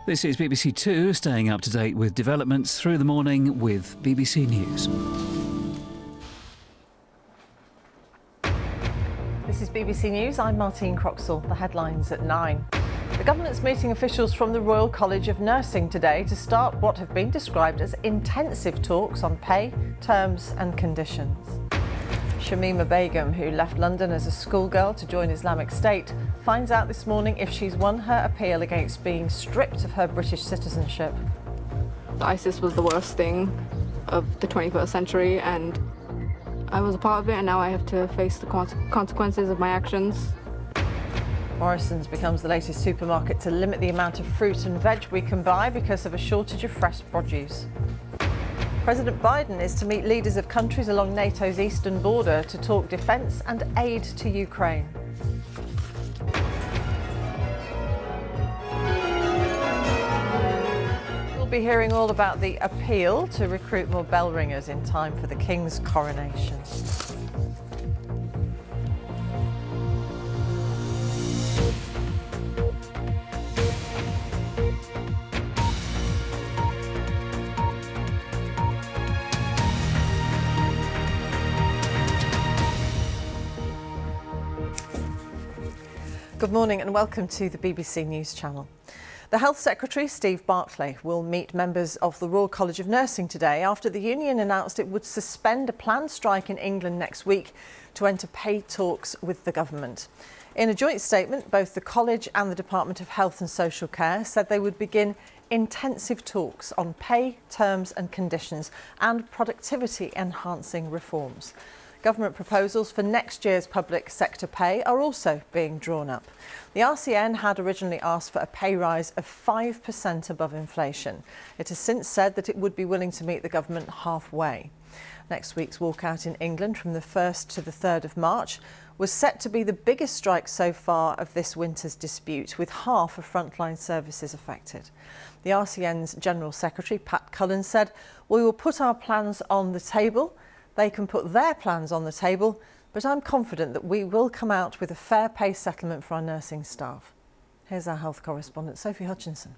This is BBC Two, staying up to date with developments through the morning with BBC News. This is BBC News. I'm Martine Croxall. The headlines at 9. The government's meeting officials from the Royal College of Nursing today to start what have been described as intensive talks on pay, terms and conditions. Shamima Begum, who left London as a schoolgirl to join Islamic State, finds out this morning if she's won her appeal against being stripped of her British citizenship. ISIS was the worst thing of the 21st century, and I was a part of it, and now I have to face the consequences of my actions. Morrison's becomes the latest supermarket to limit the amount of fruit and veg we can buy because of a shortage of fresh produce. President Biden is to meet leaders of countries along NATO's eastern border to talk defence and aid to Ukraine. We'll be hearing all about the appeal to recruit more bell ringers in time for the King's coronation. Good morning and welcome to the BBC News Channel. The Health Secretary, Steve Barclay, will meet members of the Royal College of Nursing today after the union announced it would suspend a planned strike in England next week to enter pay talks with the government. In a joint statement, both the College and the Department of Health and Social Care said they would begin intensive talks on pay, terms and conditions and productivity-enhancing reforms. Government proposals for next year's public sector pay are also being drawn up. The RCN had originally asked for a pay rise of 5% above inflation. It has since said that it would be willing to meet the government halfway. Next week's walkout in England from the 1st to the 3rd of March was set to be the biggest strike so far of this winter's dispute, with half of frontline services affected. The RCN's General Secretary, Pat Cullen, said, "We will put our plans on the table. They can put their plans on the table, but I'm confident that we will come out with a fair pay settlement for our nursing staff." Here's our health correspondent, Sophie Hutchinson.